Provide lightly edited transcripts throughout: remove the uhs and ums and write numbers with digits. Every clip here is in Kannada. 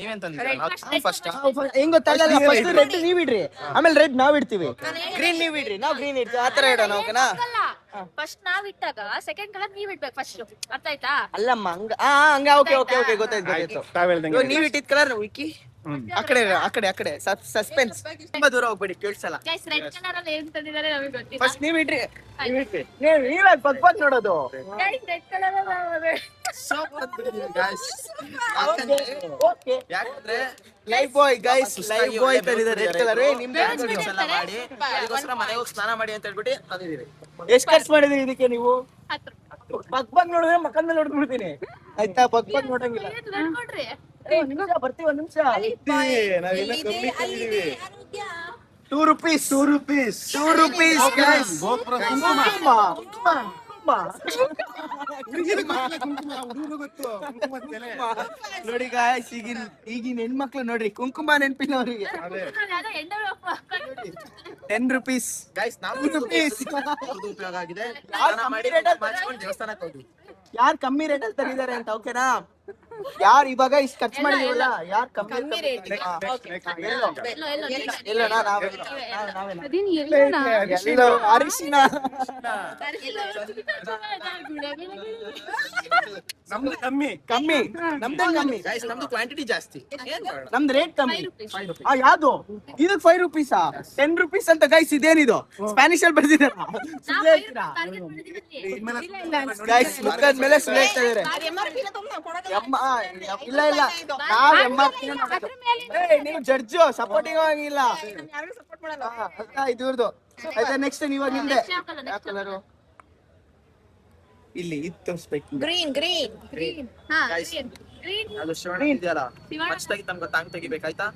ನೀವೇನ್ ತಂದಿದ್ದೀರಾ ಫಸ್ಟ್ ಹೆಂಗ್ ಗೊತ್ತಾಗಲ್ಲ, ಫಸ್ಟ್ ರೆಡ್ ನೀವ್ ಇಡ್ರಿ, ಆಮೇಲೆ ರೆಡ್ ನಾವ್ ಇಡ್ತೀವಿ, ಗ್ರೀನ್ ನೀವ್ ಇಡ್ರಿ, ನಾವ್ ಗ್ರೀನ್ ಇಡ್ತೀವಿ, ಆತರ ಇಡೋಣ. ಓಕೆನಾ? ಫಸ್ಟ್ ನಾವ್ ಇಟ್ಟಾಗ ಸೆಕೆಂಡ್ ಕಲರ್ ನೀವ್ ಇಡ್ಬೇಕು ಫಸ್ಟ್. ಅರ್ಥ ಆಯ್ತಾ? ಅಲ್ಲಮ್ಮ ಹಂಗ ಹಂಗ. ಓಕೆ ಓಕೆ ಓಕೆ, ಗೊತ್ತಾಯ್ತು. ನೀವ್ ಇಟ್ಟಿದ್ ಕಲರ್ ವಿಕ್ಕಿ ಆ ಕಡೆ ಸಸ್ಪೆನ್ಸ್. ತುಂಬಾ ದೂರ ಹೋಗ್ಬೇಡಿ, ಕೇಳಿಸಲ್ಲ. ಗೈಸ್ ರೆಡ್ ಕಲರ್ ಅಲ್ಲಿ ಏನ್ ತಂದಿದ್ದಾರೆ ನಮಗೆ ಗೊತ್ತಿಲ್ಲ. ಫಸ್ಟ್ ನೀವ್ ಇಡ್ರಿ, ನೀವೇ ಪಕ್ ನೋಡೋದು. ಗೈಸ್ ರೆಡ್ ಕಲರ್ ಯಾಕಂದ್ರೆ ಲೈಫ್ ಬಾಯ್ ಗೈಸ್, ಲೈಫ್ ಬಾಯ್ ತಂದಿದ್ದಾರೆ ರೆಡ್ ಕಲರ್. ನಿಮ್ಗೆ ಮಾಡಿ ಅದಕ್ಕೋಸ್ಕರ ಮನೆಗೆ ಹೋಗಿ ಸ್ನಾನ ಮಾಡಿ ಅಂತ ಹೇಳ್ಬಿಟ್ಟು ತಂದಿದ್ದೀವಿ. ಎಷ್ಟ್ ಖರ್ಚು ಮಾಡಿದ್ರಿ ಇದಕ್ಕೆ ನೀವು? ಪಕ್ ನೋಡಿದ್ರೆ ಮಕ್ಕಳ ಮೇಲೆ ನೋಡ್ಬಿಡ್ತೀನಿ, ಆಯ್ತಾ? ಪಕ್ ನೋಡಂಗಿಲ್ಲ. ನೋಡ್ರಿ ಒಂದ್ ನಿಮಿಷ ಬರ್ತೀವಿ, ಒಂದ್ ನಿಮಿಷ. ₹2 ಗೈಸ್. ನೋಡಿ ಗಾಯ್ಸ್, ಈಗಿನ ಹೆಣ್ಮಕ್ಳು ನೋಡ್ರಿ, ಕುಂಕುಮ ನೆನ್ಪಿಲ್ಲ ಅವರಿಗೆ. ₹10 ಗೈಸ್ ನಾವು ಉಪಯೋಗ ಆಗಿದೆ. ದೇವಸ್ಥಾನಕ್ಕೆ ಹೋಗಿ ಯಾರು ಕಮ್ಮಿ ರೇಟ್ ಅಲ್ಲಿ ತಂದಿದ್ದಾರೆ ಅಂತ. ಓಕೆನಾ? ಯಾರು ಇವಾಗ ಇಷ್ಟು ಖರ್ಚು ಮಾಡಿದೀವಲ್ಲ, ಯಾರು ಕಮ್ಮಿ ರೇಟ್? ಅರಿಶಿನ ನಮ್ದು ಕಮ್ಮಿ ನಮ್ದೇ ಕಮ್ಮಿ. ಗೈಸ್ ನಮ್ದು ಕ್ವಾಂಟಿಟಿ ಜಾಸ್ತಿ, ನಮ್ದು ರೇಟ್ ಕಮ್ಮಿ. ಯಾವ್ದು ಇದಕ್ ₹5 ₹10 ಅಂತ ಗೈಸ್. ಇದೇನಿದು ಸ್ಪ್ಯಾನಿಷ್ ಅಲ್ಲಿ ಬರ್ದಿದ್ದಾರ? ಗೈಸ್ ಮುಖದ ಮೇಲೆ ಸುಳ್ಳು ಹೇಳ್ತಾ ಇದಾರೆ. ಇಲ್ಲ ಇಲ್ಲ, ನೀವು ಜಡ್ಜು, ಸಪೋರ್ಟಿಂಗ್ ಆಗಿಲ್ಲ. ಇದ್ರದ್ದು ಆಯ್ತಾ? ನೆಕ್ಸ್ಟ್ ನೀವ ನಿಮ್ದೆ ಯಾವ ಕಲರು? ಇಲ್ಲಿ ಇದು ತೋರಿಸ್ಬೇಕು. ಗ್ರೀನ್ ಅದು ಶಿವಣ್ಣ ಇದೆಯಲ್ಲ, ಮಚ್ತಾಗಿ ತಮ್ಗೆ ತಾಂಗ್ ತೆಗಿಬೇಕಾಯ್ತಾ?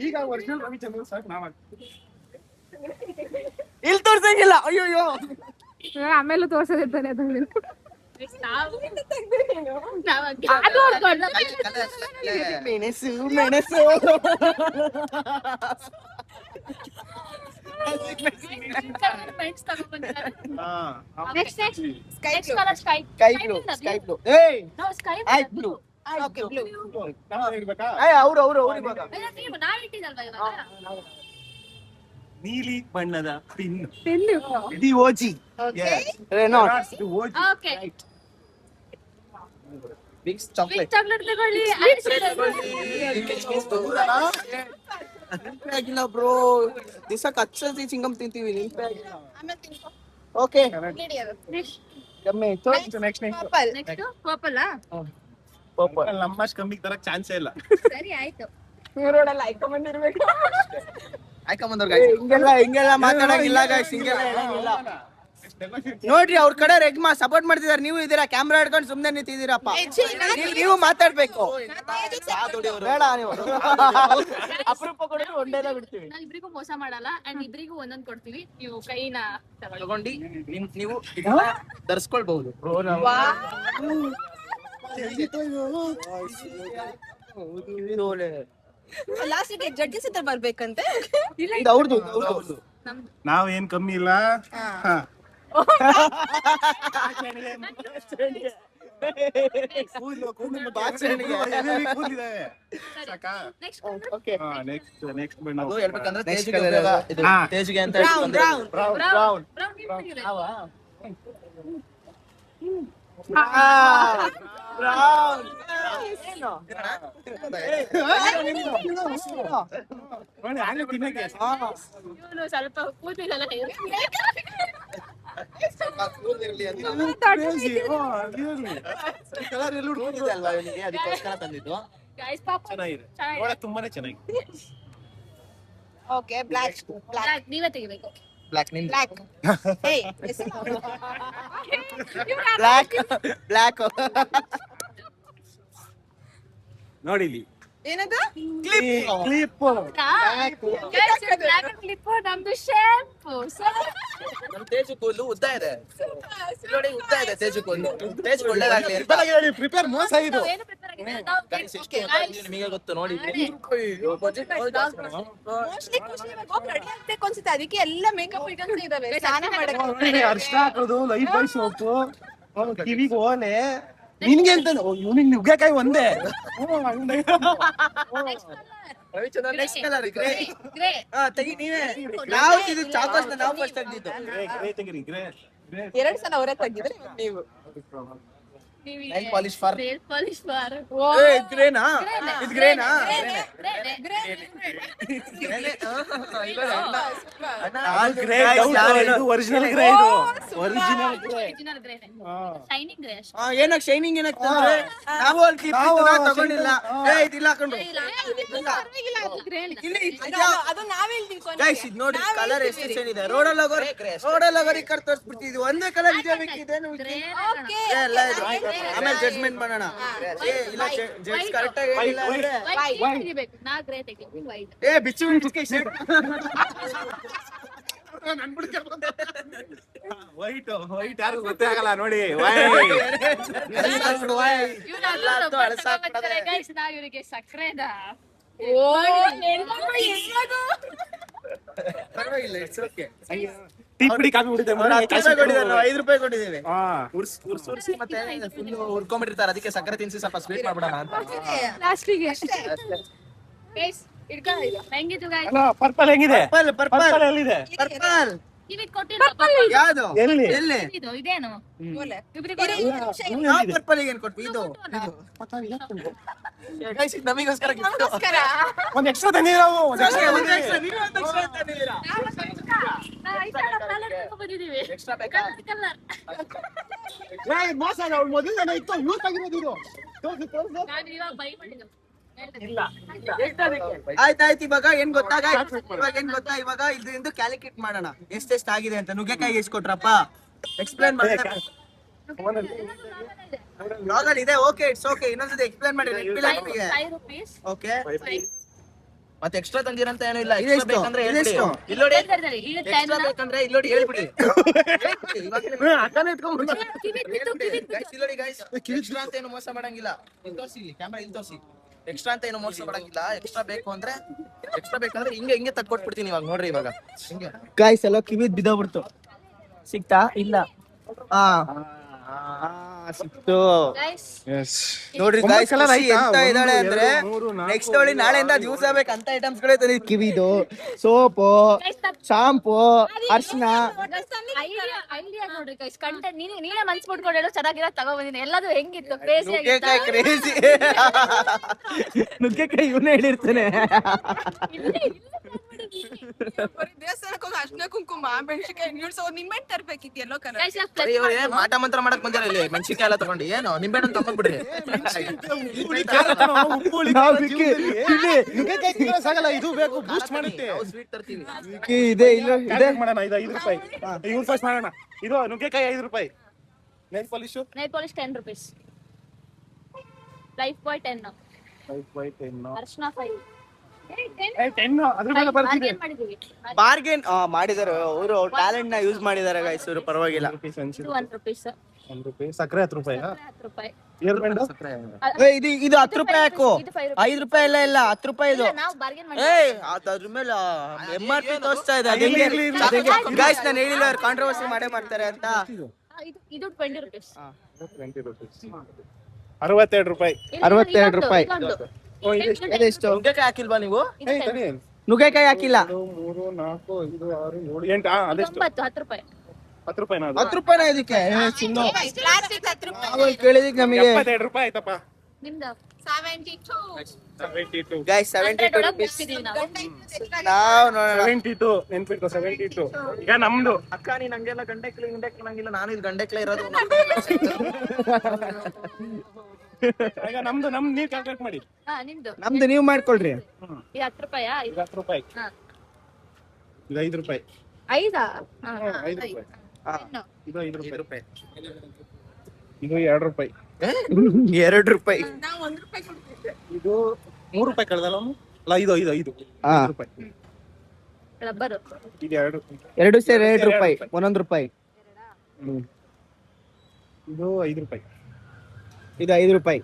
ಈಗ ಒರಿಜಿನಲ್ ರವಿಚಂದ್ರನ್ ಸಾಕು ನಾವ ಇಲ್ಲಿ ತೋರ್ಸಂಗಿಲ್ಲ. ಅಯ್ಯೋ ಆಮೇಲೆ ತೋರ್ಸೋದಿರ್ತಾನೆ ಅದನ್ನ. ಮೆಣಸು ಸ್ಕೈ ಬ್ಲೂ. ಬ್ಲೂ ಅವ್ರು ಇವಾಗ ನೀಲಿ ಬಣ್ಣದ pin DOG Renault big chocolate ನೆನಪೇ ಆಗಿಲ್ಲ ಬ್ರೋ. ದಿವಸಕ್ಕೆ 10 ಸತಿ ಚಿಂಗಮ್ ತಿಂತೀವಿ, ನೆನಪೇ ಆಗಿಲ್ಲ. ಓಕೆ ನಮ್ಮಷ್ಟು ಕಮ್ಮಿ ತರಕ್ ಚಾನ್ಸೇ ಇಲ್ಲ. ಸರಿ ಆಯ್ತು. ಹಿಂಗೆಲ್ಲ ಮಾತಾಡಂಗಿಲ್ಲ ಗೈಸ್, ಹಿಂಗೆಲ್ಲ ಹೇಳಂಗಿಲ್ಲ. ನೋಡ್ರಿ ಅವ್ರ ಕಡೆ ರೆಗ್ಮಾ ಸಪೋರ್ಟ್ ಮಾಡ್ತಿದಾರೆ, ನೀವು ಇದೀರಾ ಕ್ಯಾಮ್ರಾ ಹಿಡ್ಕೊಂಡು ಸುಮ್ನೆ ನಿಂತಿದ್ದೀರಪ್ಪ. ನೀವು ಮಾತಾಡ್ಬೇಕು. ಬೇಡ ನೀವು ಅಪರೂಪ ಕೊಡೋದು ಒಂದೇನ ಬಿಡ್ತೀವಿ. ನಾವು ಇಬ್ರಿಗೂ ಮೋಸ ಮಾಡಲ್ಲ ಅಂಡ್ ಇಬ್ರಿಗೂ ಒಂದೊಂದ್ ಕೊಡ್ತೀವಿ. ನೀವು ಕೈನ ತಗೊಂಡು ನೀವು ಧರಿಸ್ಕೊಳ್ಬಹುದು. ಲಾಸ್ಟ್ ಜಡ್ಜಸ್ ಹತ್ರ ಬರ್ಬೇಕಂತೆ. ಅವ್ರದ್ದು ನಾವ್ ಏನ್ ಕಮ್ಮಿ ಇಲ್ಲ. ನೆಕ್ಸ್ಟ್ ಹೇಳ್ಬೇಕಂದ್ರೆ ತೇಜ್ಗೆ ಅಂತ ಸ್ವಲ್ಪ ಕೂತಿಲ್ಲ. ಅದಕ್ಕೋಸ್ಕರ ತಂದಿದ್ದು. ಚೆನ್ನಾಗಿದೆ, ತುಂಬಾನೇ ಚೆನ್ನಾಗಿದೆ. ಓಕೆ ಬ್ಲಾಕ್ ನೀವೇ ತೆಗಿಬೇಕು. ಬ್ಲಾಕ್ ನಿಮ್ ಬ್ಲಾಕ್ ಬ್ಲಾಕ್ ನೋಡಿಲಿ ಏನದ ಕ್ಲಿಪ್ ಕ್ಲಿಪ್ ನಮ್ದು ಶೇಂಪು ನಮ್ ತೇಜು ಕೂದಲು ಉದ್ದ ಇದೆ ನೋಡಿ, ಉದ್ದ ಇದೆ ತೇಜು ಕೂದಲು. ತೇಜ್ ಒಳ್ಳೇದಾಗ್ಲಿ ಅಂತ. ಪ್ರಿಪೇರ್ ಮೋಸ ಇದು. ಏನು ಪ್ರಿಪೇರ್ Guys, ಎಷ್ಟು ಅಂತ ನಿಮಗೆ ಗೊತ್ತು ನೋಡಿ. ಮೋಸ್ಟ್ಲಿ ರೆಡಿ ಆಗ್ಬೇಕು ಅನ್ಸುತ್ತೆ, ಅದಕ್ಕೆ ಎಲ್ಲ ಮೇಕಪ್ ಐಟಮ್ಸ್ ಇದಾವೆ ಸ್ನಾನ ಮಾಡಕ್ಕೆ. ಅರ್ಶನ ಹಾಕೋದು, ಲೈಫ್ ಬಾಯ್ ಸೋಪು, ಕಿವಿಗೆ ಓಲೆ. ನಿನ್ಗೆ ಅಂತ ಇವ್ನಿಗೆ ನುಗ್ಗೆಕಾಯಿ ಒಂದೇ. Ravichandran next colour grey. Grey ತೆಗಿ ನೀವೇ. ನಾವು ಇದು ಚಾಕೋಸ್ನ ನಾವು ಫಸ್ಟ್ ತೆಗ್ದಿದ್ದು. ಎರಡ್ ಸಲ ಅವರೇ ತೆಗಿದ್ರೆ ನೀವು. Nail polish for nail polish bar ಗ್ರೇನಾ? ಇದು ಗ್ರೇನಾ? ಒರಿಜಿನಲ್ ಗ್ರೇ ಇದು. Original grey. Original grey shining grey ಏನಕ್ಕೆ ಶೈನಿಂಗ್ ಏನಕ್ಕೆ ನಾವು ಅಲ್ಲಿ ಕ್ಲಿಪ್ ತಗೊಂಡಿಲ್ಲ. ಇದಿಲ್ಲ ಹಾಕೊಂಡು ಅದು ನಾವ್ ಹೇಳ್ತೀವಿ ಗೈಸ್. ಇದು ನೋಡಿ ಕಲರ್ ಎಷ್ಟು ಚೆನ್ನಾಗಿದೆ. ರೋಡಲ್ಲಿ ಹೋಗೋರಿಗೆ ಕರ್ ತೋರಿಸ್ಬಿಡ್ತಿದ್ವಿ. ಒಂದೇ ಕಲರ್ ಇದೆ ಬೇಕಿದೆ ಎಲ್ಲ ಇದು. ಆಮೇಲೆ ಜಡ್ಜ್ಮೆಂಟ್ ಮಾಡೋಣ. ಇಲ್ಲ ಜಡ್ಜ್ ಕರೆಕ್ಟ್ ಆಗಿ ಹೇಳಿಲ್ಲ ಅಂದ್ರೆ ತೆಗಿಬೇಕು. ನಾ ಗ್ರೇ ತೆಗಿಬೇಕು. ವೈಟ್ ಬಿಚ್ಚು ವೈಟ್ ಯಾರು ಗೊತ್ತೇ ಆಗಲ್ಲ ನೋಡಿ. ಗೈಸ್ ನಾ ಇವರಿಗೆ ಸಕ್ಕರೆದ ಪರವಾಗಿಲ್ಲ, ಇಟ್ಸ್ ಓಕೆ. ಟೀ ಪುಡಿ ಕಾಫಿ ಕುಡಿದೆ. 5 ರೂಪಾಯಿ ಕೊಟ್ಟಿದ್ದೇವೆ. ಉರ್ಸಿ ಮತ್ತೆ ಫುಲ್ ಹುರ್ಕೊಂಡ್ಬಿಟ್ಟಿರ್ತಾರೆ, ಅದಕ್ಕೆ ಸಕ್ಕರೆ ತಿನ್ಸಿ ಸ್ವಲ್ಪ ಸ್ವೀಟ್ ಮಾಡ್ಬಿಡೋಣ ಅಂತ. ಲಾಸ್ಟಿಗೆ ಗೈಸ್ ಇಡ್ಕೊ. ಹೆಂಗಿತ್ತು ಗೈಸ್? ಅಲ್ಲ ಪರ್ಪಲ್ ಹೆಂಗಿದೆ? ಪರ್ಪಲ್ ಪರ್ಪಲ್ ಎಲ್ಲಿದೆ? ಪರ್ಪಲ್ ಇವಿದ್ ಕೊಟ್ಟಿಲ್ಲ. ಯಾವುದು? ಎಲ್ಲಿ? ಎಲ್ಲಿ? ಇದೇನು ಇಬ್ರಿಗೆ ಯಾವ ಪರ್ಪಲ್ ಏನ್ ಕೊಟ್ವಿ? ಇದು Guys, ಇದು ನಮಗೋಸ್ಕರ gift. ಒಂದ್ ಎಕ್ಸ್ಟ್ರಾ ತಂದಿದ್ದೀರಾ? ಒಂದ್ extra ಬಂದಿದ್ದೀವಿ. Extra ಬೇಕಾ? ಕಲರ್ ಏಯ್, ಮೋಸ ಅಲ್ಲ, ಅವ್ಳು ಮೊದಲನೇ ಇತ್ತು, ಯೂಸ್ ಆಗಿರೋದು ಇದು. ತೋರ್ಸು. ನಾನು ಇವಾಗ ಬೈ ಮಾಡಿದ್ದು. ಆಯ್ತಾಯ್ತು. ಇವಾಗ ಏನ್ ಗೊತ್ತಾ ಇವಾಗ ಇದರಿಂದ ಕ್ಯಾಲ್ಕುಲೇಟ್ ಮಾಡೋಣ ಎಷ್ಟೆಷ್ಟು ಆಗಿದೆ ಅಂತ. ನುಗ್ಗೆಕಾಯಿ ಎಷ್ಟು ಕೊಟ್ರಪ್ಪ ಎಕ್ಸ್ಪ್ಲೇನ್ ಮಾಡಿ. ಬ್ಲಾಗಲ್ಲಿ ಇದೆ. Okay, it's okay. ಇನ್ನೊಂದ್ಸತಿ ಎಕ್ಸ್ಪ್ಲೇನ್ ಮಾಡಿ. 5 rupees. ಓಕೆ. ಮತ್ತೆ ಎಕ್ಸ್ಟ್ರಾ ತಂದಿರಂತ ಏನೂ ಇಲ್ಲ. ಇದೆಷ್ಟು? ಎಕ್ಸ್ಟ್ರಾ ಬೇಕಂದ್ರೆ ಹೇಳ್ಬಿಡಿ. ಇದೆಷ್ಟು? ಇಲ್ಲಿ ನೋಡಿ, ಇದು ಎಕ್ಸ್ಟ್ರಾ ಬೇಕಂದ್ರೆ ಇಲ್ಲಿ ನೋಡಿ ಹೇಳ್ಬಿಡಿ. ಅಕ್ಕನೇ ಇಟ್ಕೊಂಡ್ಬಿಡು. Guys, ಇಲ್ಲಿ ನೋಡಿ guys, ಎಕ್ಸ್ಟ್ರಾ ಅಂತ ಏನು ಮೋಸ ಮಾಡಂಗಿಲ್ಲ. ಇಲ್ಲಿ ತೋರಿಸಿ, ಇಲ್ಲಿ ಕ್ಯಾಮೆರಾ ಇಲ್ಲಿ ತೋರಿಸಿ. ಎಕ್ಸ್ಟ್ರಾ ಅಂತ ಏನು ಮೋಸ ಮಾಡಂಗಿಲ್ಲ. ಎಕ್ಸ್ಟ್ರಾ ಬೇಕಂದ್ರೆ ಹಿಂಗೆ ತಕ್ಕೊಟ್ಬಿಡ್ತೀನಿ. ಇವಾಗ ನೋಡ್ರಿ, ಇವಾಗ ಹಿಂಗೆ ಗಾಯ್ಸ್ ಎಲ್ಲ ಕಿವಿದ್ ಬಿದ್ದೋಗ್ಬಿಡ್ತು. ಸಿಕ್ತಾ? ಇಲ್ಲ. ಸಿಕ್ತು. Guys, ನೋಡ್ರಿ ಒಂಬತ್ತು ಗಾಯ್ಸ್, colour ಆಯ್ತಾ? ಎಂತ ಇದ್ದಾಳೆ 1, ಅಂದ್ರೆ 2, 3, 4, ನೆಕ್ಸ್ಟ್ ಅವಳಿ ನಾಳೆಯಿಂದ ಯೂಸ್ ಆಗ್ಬೇಕಂತ ಐಟಮ್ಸ್ ಗಳೇ ತಂದಿದ್. ಕಿವಿದು, ಸೋಪು, ಶಾಂಪೂ, ಅರ್ಶನ. ಐಡಿಯಾ ನೋಡ್ರಿ ಗೈಸ್. ಕಂಟೆಂಟ್ ನೀನೇ ಮನ್ಸ್ ಬಿಟ್ಕೊಂಡು ಚೆನ್ನಾಗಿರೋ ತಗೊಬಂದಿನಿ. ಎಲ್ಲದು ಹೆಂಗಿತ್ತು? ಕ್ರೇಜಿ ನುಗ್ಗೆಕಾಯಿ ಕ್ರೇಜಿ. ನುಗ್ಗೆಕಾಯಿ ಇವನೇ ಹೇಳಿರ್ತಾನೆ. ದೇವಸ್ಥಾನಕ್ಕೆ ಹೋಗಿ ಅರ್ಶಿನ ಕುಂಕುಮ ಮೆಣಸಿನಕಾಯಿ ನಿಲ್ಸೋ ನಿಂಬೆಹಣ್ಣು ತರ್ಬೇಕಿತ್ತು. ಎಲ್ಲೋ ಕಲರ್ ಇವ್ರು ಮಾಟ ಮಂತ್ರ ಮಾಡಕ್ ಬಂದಾರ. ಇಲ್ಲಿ ಮೆಣಸಿನ್ಕಾಯಿ ಎಲ್ಲ ತಗೊಂಡು ಏನು ನಿಂಬೆಹಣ್ಣು ತಗೊಂಡ್ಬಿಡ್ರಿ. ಇದು ಬೇಕು, ಬೂಸ್ಟ್ ಮಾಡುತ್ತೆ. ಸ್ವೀಟ್ ತರ್ತೀವಿ. ಇದೆ ಇಲ್ಲ ಇದೆ. ಮಾಡೋಣ, ಇದು 5 ರೂಪಾಯಿ. ಇವ್ರು ಫಸ್ಟ್ ಮಾಡೋಣ. ಇದು ನುಗ್ಗೆಕಾಯಿ 5 ರೂಪಾಯಿ. Nail polish 10 rupees. ಲೈಫ್ ಬಾಯ್ 10. ಅರ್ಶನ 5. 10 ಅದ್ರ ಮೇಲೆ ಬರ್ತಿದೆ. ಮಾಡಿದೀವಿ. ಬಾರ್ಗೇನ್ ಮಾಡಿದಾರೆ ಅವರು. ಟ್ಯಾಲೆಂಟ್ ನ ಯೂಸ್ ಮಾಡಿದಾರೆ ಗಾಯ್ಸ್ ಇವರು. ಪರವಾಗಿಲ್ಲ. 1 rupees. 1 ರೂಪಾಯಿ. ಸಕ್ಕರೆ 10 ರೂಪಾಯಿ. 10 ರೂಪಾಯಿ. ಇದು 10 ರೂಪಾಯಿ ಹಾಕು. 5 ರೂಪಾಯಿ ಇಲ್ಲ 10 ರೂಪಾಯಿ ಇದು. ನಾವು ಬಾರ್ಗೇನ್ ಮಾಡಿ. ಅದ್ರ ಮೇಲೆ MRP ತೋರಿಸ್ತಾ ಇದೆ. ಗಾಯ್ಸ್ ನಾನು ಹೇಳಿಲ್ಲ, ಅವ್ರು ಕಾಂಟ್ರವರ್ಸಿ ಮಾಡೇ ಮಾಡ್ತಾರೆ ಅಂತ. ಇದು 20 rupees. 20 ರೂಪಾಯಿ. 62 ರೂಪಾಯಿ. 62 ರೂಪಾಯಿ. ಅದೆಷ್ಟು? ನುಗ್ಗೆಕಾಯಿ ಹಾಕಿಲ್ವಾ ನೀವು? ನುಗ್ಗೆಕಾಯಿ ಹಾಕಿಲ್ಲ. 3, 4, 5, 6, 7, 8. ಅದೆಷ್ಟು? 10 ರೂಪಾಯಿ. 10 ರೂಪಾಯಿನ? 10 ರೂಪಾಯಿನ ಇದಕ್ಕೆ? ಚಿನ್ನು ಪ್ಲಾಸ್ಟಿಕ್ 10 ರೂಪಾಯಿ. ನಾವು ಕೇಳಿದಕ್ಕೆ ನಮಗೆ 72 ರೂಪಾಯಿ ಆಯ್ತಪ್ಪ. ನಿಮ್ದು 72. ಗಾಯ್ಸ್ 72 ಒಳಗೆ rupees. ಮುಗಿಸಿದೀವಿ ನಾವು. ನಾವು ನೋಡೋಣ. 72 ನೆನ್ಪಿಟ್ಕೋ. 72. ಈಗ ನಮ್ದು ಅಕ್ಕ ನೀನ್ ಹಂಗೆಲ್ಲ ಗಂಡೆಕ್ಲಿ ನಂಗಿಲ್ಲ. ನಾನು ಇದು ಗಂಡೆಕ್ಲೆ ಇರೋದು. ಈಗ ನಮ್ದು ನೀವ್ ಕ್ಯಾಲ್ಕುಲೇಟ್ ಮಾಡಿ. ನಿಮ್ದು ನಮ್ದು ನೀವು ಮಾಡ್ಕೊಳ್ರಿ. ಇದು 10 ರೂಪಾಯಾ? ಇದು 10 ರೂಪಾಯಿ. ಹಾ. ಇದು 5 ರೂಪಾಯಿ. 5 5 ರೂಪಾಯಿ. ಇದು 5 ರೂಪಾಯಿ. ಇದು 2 ರೂಪಾಯಿ. 2 ರೂಪಾಯಿ. ನಾವು 1 ರೂಪಾಯಿ ಕೊಡ್ತೀವಿ. ಇದು ₹3 ಕಳ್ದಲ್ಲ ಅವ್ನು? ಅಲ್ಲ 5 ಹಾ. ರೂಪಾಯಿ. ರಬ್ಬರ್ ಇದು 2. ಎರಡು ಸೇರಿ ₹2 ₹1. ಇದು ₹5. ಇದು ₹5.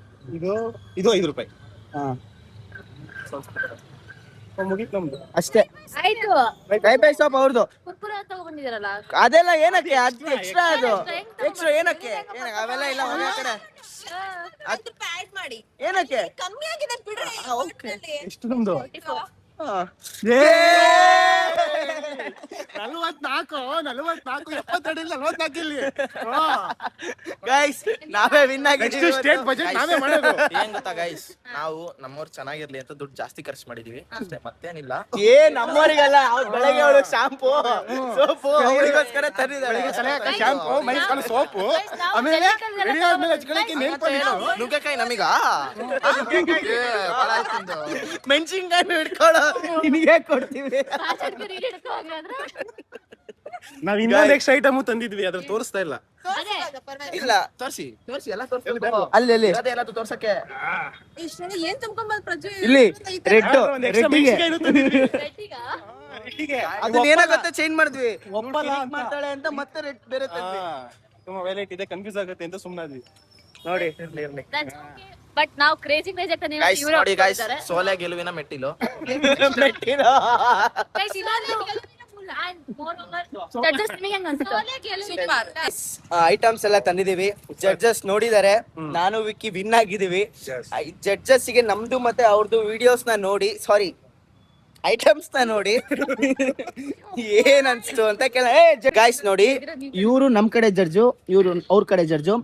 ಇದು ₹5. ಹಾ ಮುಗೀತು ನಮ್ದು. ಅಷ್ಟೇ. ಆಯ್ತು. ಕೈ ಸೋಪ್ ಅವ್ರದ್ದು. ಕುರ್ಕುರೆ ತಗೊಂಡ್ಬಂದಿದಾರಲ್ಲ, ಅದೆಲ್ಲ ಏನಕ್ಕೆ? ಅದು ಎಕ್ಸ್ಟ್ರಾ. ಅದು ಎಕ್ಸ್ಟ್ರಾ ಏನಕ್ಕೆ? ಅವೆಲ್ಲ ಇಲ್ಲ ಹೋಗಿ ಆ ಕಡೆ. ಆಡ್ ಮಾಡಿ ಏನಕ್ಕೆ? ಕಮ್ಮಿ ಆಗಿದೆ ಬಿಡ್ರಿ. ಎಷ್ಟು ನಮ್ದು? 44. ಹಾ. 44 72 44 ಇಲ್ಲಿ. ಗೈಸ್ ನಾವೇ ವಿನ್ ಆಗಿದ್ದೀವಿ. ಸ್ಟೇಟ್ ಬಜೆಟ್ ನಾವೇ ಮಾಡೋದು. ಏನ್ ಗೊತ್ತಾ ಗೈಸ್, ನಾವು ನಮ್ಮವ್ರು ಚೆನ್ನಾಗಿರ್ಲಿ ಅಂತ ದುಡ್ಡು ಜಾಸ್ತಿ ಖರ್ಚು ಮಾಡಿದೀವಿ ಅಷ್ಟೇ, ಮತ್ತೇನಿಲ್ಲ. ನಮ್ಮವರಿಗೆಲ್ಲ ಅವ್ರು ಬೆಳಗ್ಗೆ ಅವಳು ಶಾಂಪೂ ಸೋಪು ಅವಳಿಗೋಸ್ಕರ ತಂದಿದ್ದಾಳೆ. ಶಾಂಪು, ಮೈಸ್ಕೊಂಡು ಸೋಪು, ಆಮೇಲೆ ರೆಡಿ ಆದ್ಮೇಲೆ ಹಚ್ಕೊಳಕ್ಕೆ ನೇಲ್ ಪಾಲಿಶ್. ನುಗ್ಗೆಕಾಯಿ ನಮೀಗ ಮೆಣಸಿನ್ಕಾಯಿ ಹಿಡ್ಕೊಳ್ಳೋ ನಿನಗೆ ಕೊಡ್ತೀವಿ. ಪಾಚಡ್ಕರಿ ಹಿಡ್ಕೊ ಹಾಗಾದ್ರೆ. ನಾವ್ ಇನ್ನೊಂದು ಎಕ್ಸ್ಟ್ರಾ ಐಟಮ್ ತಂದಿದ್ವಿ, ಅದ್ರ ತೋರಿಸ್ತಾ ಇಲ್ಲ. ಅದೇ ಇಲ್ಲ ತೋರ್ಸಿ ಎಲ್ಲ ತೋರ್ಸಿ ಅಲ್ಲಿ ಏನಾದ್ರು ತೋರ್ಸಕ್ಕೆ. ಇಷ್ಟೆಲ್ಲ ಏನ್ ತುಂಬ್ಕೊಂಡ್ ಪ್ರಜು ಇಲ್ಲಿ ರೆಡ್ ಒಂದು extra ರೆಡ್ಡಿಗೆ ಮೆಣಸಿನ್ಕಾಯಿನೂ ತಂದಿದ್ವಿ. ರೆಡ್ಡಿಗ ಅದನ್ನ ಏನಾಗುತ್ತೆ ಚೇಂಜ್ ಮಾಡಿದ್ವಿ. ಒಪ್ಪಲ್ಲ ಮಾಡ್ತಾಳೆ ಅಂತ ಮತ್ತೆ ರೆಡ್ ಬೇರೆ ತಂದ್ವಿ. ತುಂಬಾ ವೆರೈಟಿ ಇದೆ, ಕನ್ಫ್ಯೂಸ್ ಆಗುತ್ತೆ ಅಂತ ಸುಮ್ಮನಾದ್ವಿ. ನೋಡಿ ಬಟ್ ನಾವು ಕ್ರೇಜಿ ಕ್ರೇಜಿ ಅಂತ ನೀವು ಗೈಸ್ ಇವ್ರು ನೋಡಿ ಗೈಸ್, ಹಾಕ್ತಿದ್ದಾರೆ. ಸೋಲೆ ಗೆಲುವಿನ ಮೆಟ್ಟಿಲು. Guys, ಇನ್ನೊಂದು and moreover, judges ನಿಮಗೆ ಹೆಂಗ್ ಅನ್ಸುತ್ತೆ? ಸೂಪರ್. ಐಟಮ್ಸ್ ಎಲ್ಲ ತಂದಿದೀವಿ. ಜಡ್ಜಸ್ ನೋಡಿದಾರೆ, ನಾನು ವಿಕ್ಕಿ ವಿನ್ ಆಗಿದೀವಿ. ಜಡ್ಜಸ್ ಗೆ ನಮ್ದು ಮತ್ತೆ ಅವ್ರದ್ದು ವಿಡಿಯೋಸ್ ನ ನೋಡಿ, ಸಾರಿ ಐಟಮ್ಸ್ ನ ನೋಡಿ ಏನ್ ಅನ್ಸ್ತು ಅಂತ ಗಾಯ್ಸ್ ನೋಡಿ, ಇವರು ನಮ್ ಕಡೆ ಜಡ್ಜು, ಇವರು ಅವ್ರ ಕಡೆ ಜಡ್ಜು.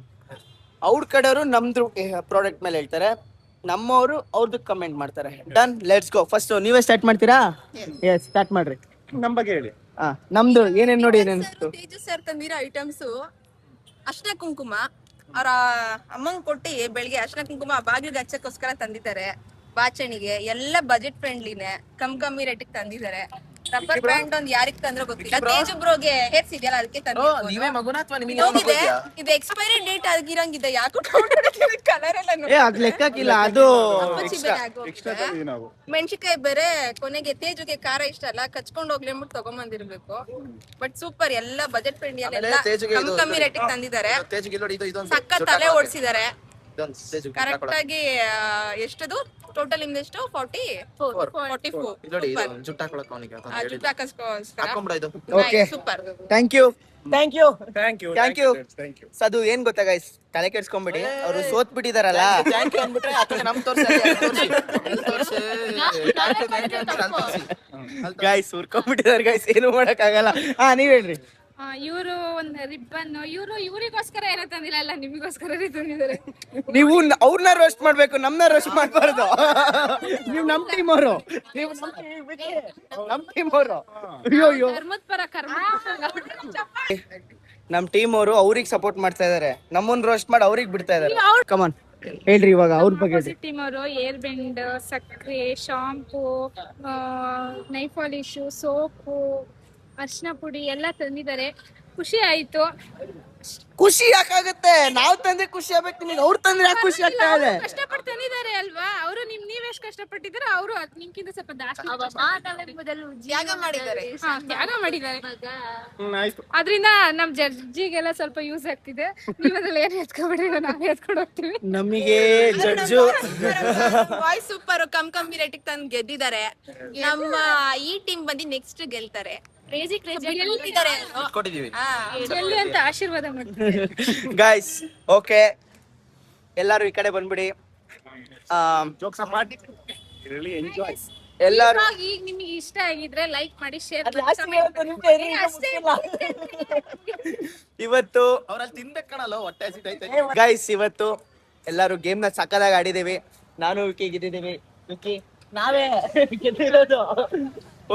ಅವ್ರ ಕಡೆಯವರು ನಮ್ದು ಪ್ರಾಡಕ್ಟ್ ಮೇಲೆ ಹೇಳ್ತಾರೆ, ನಮ್ಮವರು ಅವ್ರದ್ದು ಕಮೆಂಟ್ ಮಾಡ್ತಾರೆ. Done, let's go. ಫಸ್ಟ್ ನೀವೇ ಸ್ಟಾರ್ಟ್ ಮಾಡ್ತೀರಾ? ಎಸ್, ಸ್ಟಾರ್ಟ್ ಮಾಡ್ರಿ. ನಮ್ ಬಗ್ಗೆ ಹೇಳಿ. ನಮ್ದು ಏನೇನ್ ನೋಡಿ ಏನ್ ಅನ್ಸ್ತು? ತೇಜು ಸರ್ ತಂದಿರೋ ಐಟಮ್ಸ್ ಅರ್ಶಿನ ಕುಂಕುಮ ಅವರ ಅಮ್ಮಂಗ್ ಕೊಟ್ಟಿ ಬೆಳಿಗ್ಗೆ ಅರ್ಶಿನ ಕುಂಕುಮ ಬಾಗಿಲಿಗೆ ಹಚ್ಚಕ್ಕೋಸ್ಕರ ತಂದಿದ್ದಾರೆ. ಬಾಚಣಿಗೆ ಎಲ್ಲ ಬಜೆಟ್ ಫ್ರೆಂಡ್ಲಿನೇ, ಕಮ್ಮಿ ರೇಟಿಗೆ ತಂದಿದ್ದಾರೆ. ರಬ್ಬರ್ ಬ್ಯಾಂಡ್ ಒಂದ್ ಯಾರಿಗ್ ತಂದ್ರೆ ಗೊತ್ತಿಲ್ಲ, ತೇಜು ಬ್ರೋಗೆ ಹೇರ್ಸ್ ಇದೆಯಲ್ಲ ಅದಕ್ಕೆ ನೀವೇ ಮಗುನ ಅಥವಾ ನಿಮಗೆ ಹೋಗಿದೆ. ಇದು ಎಕ್ಸ್ಪೈರಿ ಡೇಟ್ ಆಗಿರಂಗಿದೆ, ಯಾಕೋ ಕಲರ್ ಎಲ್ಲ ಅದ್ ಲೆಕ್ಕಕ್ಕಿಲ್ಲ, ಅದು ಎಕ್ಸ್ಟ್ರಾ ತಂದಿದ್ವಿ ನಾವು. ಮೆಣಸಿನ್ಕಾಯಿ ಬೇರೆ ಕೊನೆಗೆ ತೇಜುಗೆ ಖಾರ ಇಷ್ಟ ಅಲ್ಲ, ಕಚ್ಕೊಂಡ್ ಹೋಗ್ಲಿ ಅಂದ್ಬಿಟ್ಟು ತಗೊಂಬಂದಿರ್ಬೇಕು. ಬಟ್ ಸೂಪರ್, ಎಲ್ಲ ಬಜೆಟ್ ಫ್ರೆಂಡ್ಲಿ ಎಲ್ಲ ತೇಜುಗೆ ಇದು ಕಮ್ಮಿ ರೇಟಿಗೆ ತಂದಿದ್ದಾರೆ. ತೇಜುಗೆ ನೋಡಿ, ಇದೊಂದು ಸಕ್ಕ ತಲೆ ಓಡಿಸಿದ್ದಾರೆ ತೇಜುಗೆ ಕರೆಕ್ಟ್ ಆಗಿ. ಎಷ್ಟದು ಟೋಟಲ್ ನಿಮ್ದೆಷ್ಟು? 44. ನೋಡಿ ಇದು ಜುಟ್ಟು ಹಾಕೊಳಕ್ ಅವನಿಗೆ ಅಂತ ಹೇಳಿ ಜುಟ್ಟು ಹಾಕೋಸ್ಕರ ಹಾಕೊಂಬಿಡ ಇದು. Okay, super. Thank you. Thank you. Thank you. ಅದು ಏನ್ ಗೊತ್ತಾ ಗೈಸ್, ತಲೆ ಕೆಡ್ಸ್ಕೊಂಬಿಡಿ, ಅವ್ರು ಸೋತ್ ಬಿಟ್ಟಿದಾರಲ್ಲ. ಥ್ಯಾಂಕ್ ಯು ಅಂದ್ಬಿಟ್ರೆ ಅದಕ್ಕೆ ನಮ್ ತೋರ್ಸಿ ಗೈಸ್ ಉರ್ಕೊಂಡ್ಬಿಟ್ಟಿದಾರೆ ಗೈಸ್, ಏನು ಮಾಡಕ್ ಆಗಲ್ಲ. ನೀವ್ ಹೇಳ್ರಿ. ಇವರು ಒಂದು ರಿಬ್ಬನ್, ಇವ್ರಿಗೋಸ್ಕರ ಏನೋ ತಂದಿಲ್ಲ, ಎಲ್ಲ ನಿಮಗೋಸ್ಕರನೇ ತಂದಿದ್ದಾರೆ. ನೀವು ಅವ್ರನ್ನ ರೋಸ್ಟ್ ಮಾಡ್ಬೇಕು, ನಮ್ನ ರೋಸ್ಟ್ ಮಾಡ್ಬಾರ್ದು. ನೀವ್ ನಮ್ ಟೀಮ್ ಅವರು, ನೀವು ನಮ್ ಟೀಮ್ ಅವರು. ಅಯ್ಯೋ, ಧರ್ಮದ ಪರ ಕರ್ಮ. ನಮ್ ಟೀಮ್ ಅವರು ಅವ್ರಿಗೆ ಸಪೋರ್ಟ್ ಮಾಡ್ತಾ ಇದಾರೆ, ನಮ್ಮನ್ ರೋಸ್ಟ್ ಮಾಡಿ ಅವ್ರಿಗೆ ಬಿಡ್ತಾ ಇದಾರೆ. ಕಮಾನ್ ಹೇಳ್ರಿ ಇವಾಗ ಅವ್ರ ಬಗ್ಗೆ. ಟೀಮ್ ಅವರು ಏರ್ ಬೆಂಡ್, ಸಕ್ಕರೆ, ಶಾಂಪೂ, ನೈಫ್ ಪಾಲಿಶು, ಸೋಪು, ಅರ್ಶಿನ ಪುಡಿ ಎಲ್ಲ ತಂದಿದ್ದಾರೆ. ಖುಷಿ ಆಯ್ತು. ಖುಷಿ ಯಾಕಾಗತ್ತೆ? ನಾವ್ ತಂದ್ರೆ ಖುಷಿ ಆಗ್ಬೇಕು ನಿಮಗೆ, ಅವ್ರು ತಂದ್ರೆ ಯಾಕೆ ಖುಷಿ ಆಗ್ತಾ ಇದೆ? ಕಷ್ಟಪಟ್ಟು ತಂದಿದ್ದಾರೆ ಅಲ್ವಾ ಅವರು. ನೀವೆಷ್ಟು ಕಷ್ಟಪಟ್ಟಿದ್ದಾರೆ, ಅವರು ನಿಮ್ಗಿಂತ ಸ್ವಲ್ಪ ಜಾಸ್ತಿ ತ್ಯಾಗ ಮಾಡಿದ್ದಾರೆ. ತ್ಯಾಗ ಮಾಡಿದ್ದಾರೆ. ಅದ್ರಿಂದ ನಮ್ ಜಡ್ಜಿಗೆಲ್ಲ ಸ್ವಲ್ಪ ಯೂಸ್ ಆಗ್ತಿದೆ. ನೀವ್ ಅದ್ರಲ್ಲಿ ಏನ್ ಎತ್ಕೊಬಿಡ್ರಿ, ನಾವೇ ಎತ್ಕೊಂಡು ಹೋಗ್ತೀವಿ. ನಮಗೆ ಜಡ್ಜು ವಾಯ್ಸ್ ಸೂಪರ್, ಕಮ್ಮಿ ರೇಟಿಗೆ ತಂದು ಗೆದ್ದಿದ್ದಾರೆ. ನಮ್ಮ ಈ ಟೀಮ್ ಬಂದು ನೆಕ್ಸ್ಟ್ ಗೆಲ್ತಾರೆ. ಕ್ರೇಜಿ ಗೆಲ್ತಿದ್ದಾರೆ. ಕೊಟ್ಟಿದೀವಿ. ಗೆಲ್ಲಿ ಅಂತ ಆಶೀರ್ವಾದ ಮಾಡ್ತೀವಿ. ಗೈಸ್ ಓಕೆ, ಎಲ್ಲಾರು ಈ ಕಡೆ ಬಂದ್ಬಿಡಿ. ಜೋಕ್ಸ್ ಮಾಡಿ ಎಂಜಾಯ್. ಎಲ್ಲಾರು ಈಗ ನಿಮಗೆ ಇಷ್ಟ ಆಗಿದ್ರೆ ಲೈಕ್ ಮಾಡಿ, ಶೇರ್ ಇವತ್ತು ಅವ್ರಲ್ಲಿ ತಿನ್ಬೇಕು ಕಣಲ್ಲ, ಹೊಟ್ಟೆ ಹಸಿತೈತೆ. ಗೈಸ್ ಇವತ್ತು ಎಲ್ಲಾರು ಗೇಮ್ ನ ಸಕ್ಕದಾಗಿ ಆಡಿದೀವಿ. ನಾನು ವಿಕಿ ಗೆದ್ದಿದ್ದೀವಿ. ವಿಕಿ ನಾವೇ ಗೆದ್ದಿರೋದು.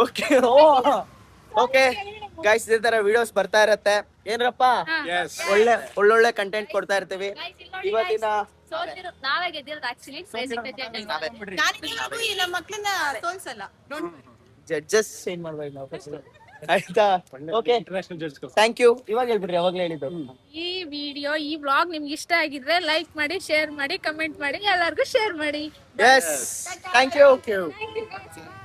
ಓಕೆ ಓಕೆ ಗೈಸ್, ಇದೇ ತರ ವಿಡಿಯೋಸ್ ಬರ್ತಾ ಇರತ್ತೆ. ಏನ್ರಪ್ಪ, ಒಳ್ಳೊಳ್ಳೆ ಕಂಟೆಂಟ್ ಕೊಡ್ತಾ ಇರ್ತೀವಿ. ಇವತ್ತಿನ ನಾವೇ ಗೆದ್ದಿರೋದು ಆಕ್ಚುಲಿ ಕ್ರೇಜಿ ಕ್ರೇಜಿ ನಮ್ಮ ಮಕ್ಕಳನ್ನ ಸೋಲ್ಸಲ್ಲ. ಜಡ್ಜಸ್ ಏನ್ ಮಾಡ್ಬೇಕು ನಾವು? ಆಯ್ತಾ okay international judge thank you. ಇವಾಗ ಹೇಳ್ಬಿಡ್ರಿ ಯಾವಾಗ್ಲೇ ಹೇಳಿದ್ದು. ಈ ವಿಡಿಯೋ ಈ ವ್ಲಾಗ್ ನಿಮ್ಗೆ ಇಷ್ಟ ಆಗಿದ್ರೆ ಲೈಕ್ ಮಾಡಿ, ಶೇರ್ ಮಾಡಿ, ಕಮೆಂಟ್ ಮಾಡಿ, ಎಲ್ಲರಿಗೂ ಶೇರ್ ಮಾಡಿ. Yes thank you. Thank you guys.